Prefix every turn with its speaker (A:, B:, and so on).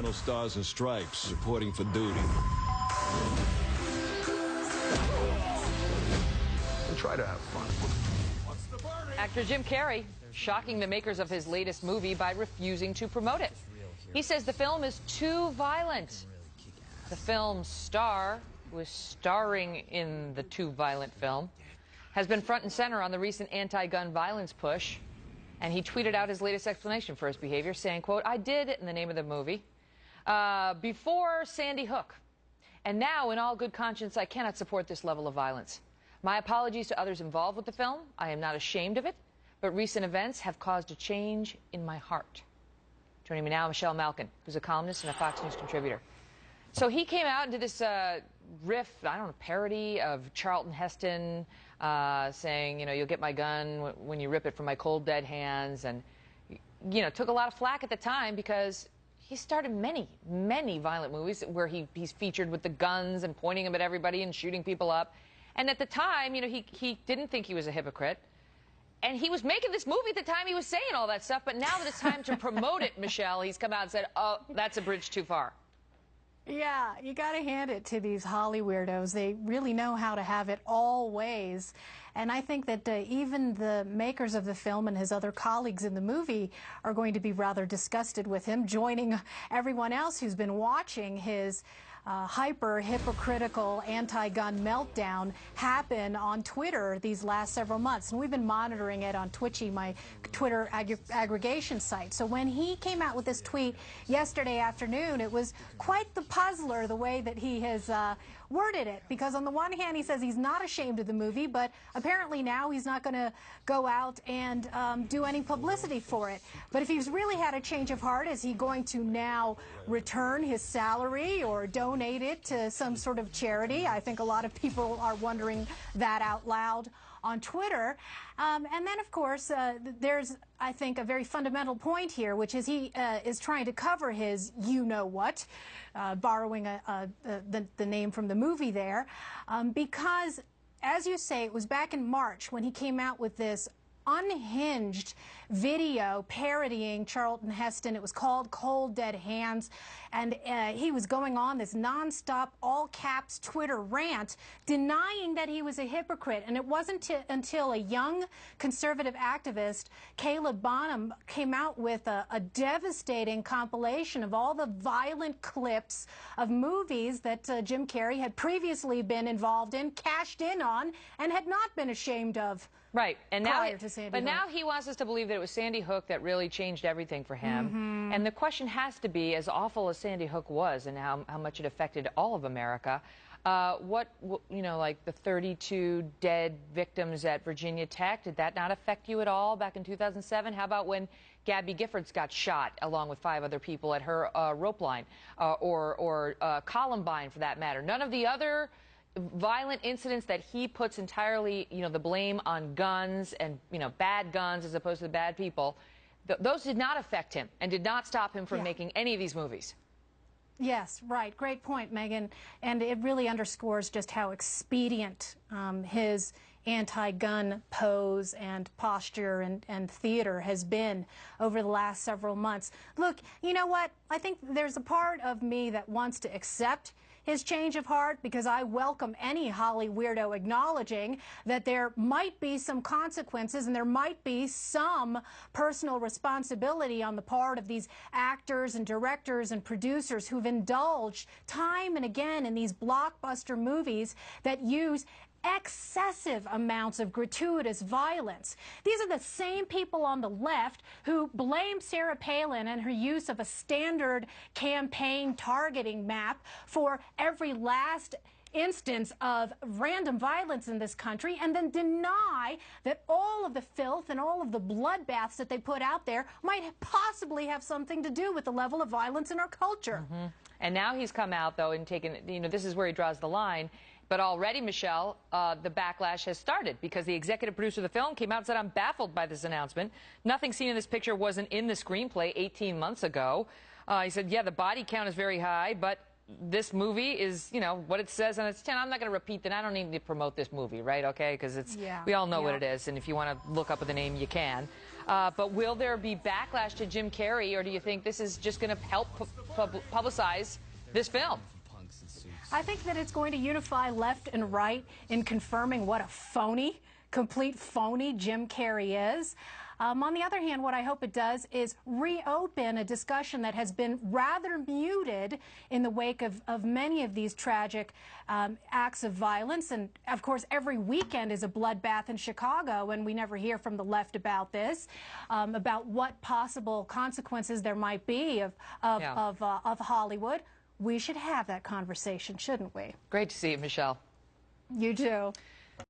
A: Colonel Stars and Stripes, reporting for duty.
B: And try to have fun.
C: Actor Jim Carrey shocking the makers of his latest movie by refusing to promote it. He says the film is too violent. The film's star, who is starring in the too violent film, has been front and center on the recent anti-gun violence push. And he tweeted out his latest explanation for his behavior, saying, quote, "I did," in the name of the movie, "before Sandy Hook. And now, in all good conscience, I cannot support this level of violence. My apologies to others involved with the film. I am not ashamed of it, but recent events have caused a change in my heart." Joining me now, Malkin, who's a columnist and a Fox News contributor. So he came out and did this riff, I don't know, parody of Charlton Heston, saying, you know, "You'll get my gun when you rip it from my cold, dead hands," and, you know, took a lot of flack at the time because he starred in many, many violent movies where he's featured with the guns and pointing them at everybody and shooting people up. And at the time, you know, he didn't think he was a hypocrite. And he was making this movie at the time he was saying all that stuff. But now that it's time to promote it, Michelle, he's come out and said, "Oh, that's a bridge too far."
D: Yeah, you got to hand it to these Holly weirdos. They really know how to have it all ways. And I think that even the makers of the film and his other colleagues in the movie are going to be rather disgusted with him, joining everyone else who's been watching his hyper-hypocritical anti-gun meltdown happen on Twitter these last several months. And we've been monitoring it on Twitchy, my Twitter aggregation site. So when he came out with this tweet yesterday afternoon, it was quite the puzzler, the way that he has worded it. Because on the one hand, he says he's not ashamed of the movie, but apparently now he's not going to go out and do any publicity for it. But if he's really had a change of heart, is he going to now return his salary or donate it to some sort of charity? I think a lot of people are wondering that out loud on Twitter. And then, of course, there's, I think, a very fundamental point here, which is he is trying to cover his you-know-what, borrowing the name from the movie there, because, as you say, it was back in March when he came out with this unhinged video parodying Charlton Heston. It was called Cold Dead Hands, and he was going on this nonstop, all-caps Twitter rant denying that he was a hypocrite. And it wasn't until a young conservative activist, Caleb Bonham, came out with a devastating compilation of all the violent clips of movies that Jim Carrey had previously been involved in, cashed in on, and had not been ashamed of.
C: Right, and now,
D: but
C: now he wants us to believe that it was Sandy Hook that really changed everything for him.
D: Mm-hmm.
C: And the question has to be, as awful as Sandy Hook was and how much it affected all of America, you know, like the 32 dead victims at Virginia Tech, did that not affect you at all back in 2007? How about when Gabby Giffords got shot along with 5 other people at her rope line, or Columbine for that matter? None of the other violent incidents that he puts entirely, you know, the blame on guns and, you know, bad guns as opposed to the bad people, those did not affect him and did not stop him from making any of these movies.
D: Yes, right. Great point, Megan. And it really underscores just how expedient his anti-gun pose and posture and theater has been over the last several months. Look, you know what? I think there's a part of me that wants to accept his change of heart, because I welcome any Holly weirdo acknowledging that there might be some consequences and there might be some personal responsibility on the part of these actors and directors and producers who've indulged time and again in these blockbuster movies that use excessive amounts of gratuitous violence. These are the same people on the left who blame Sarah Palin and her use of a standard campaign targeting map for every last instance of random violence in this country, and then deny that all of the filth and all of the bloodbaths that they put out there might possibly have something to do with the level of violence in our culture.
C: Mm-hmm. And now he's come out, though, and taken, you know, this is where he draws the line. But already, Michelle, the backlash has started because the executive producer of the film came out and said, "I'm baffled by this announcement. Nothing seen in this picture wasn't in the screenplay 18 months ago." He said, "Yeah, the body count is very high, but this movie is, you know, what it says on its tin." I'm not going to repeat that. I don't need to promote this movie, right? Okay, because it's we all know what it is, and if you want to look up the name, you can. But will there be backlash to Jim Carrey, or do you think this is just going to help publicize this film?
D: I think that it's going to unify left and right in confirming what a phony, complete phony Jim Carrey is. On the other hand, what I hope it does is reopen a discussion that has been rather muted in the wake of many of these tragic acts of violence. And, of course, every weekend is a bloodbath in Chicago, and we never hear from the left about this, about what possible consequences there might be of Hollywood. We should have that conversation, shouldn't we?
C: Great to see you, Michelle.
D: You too.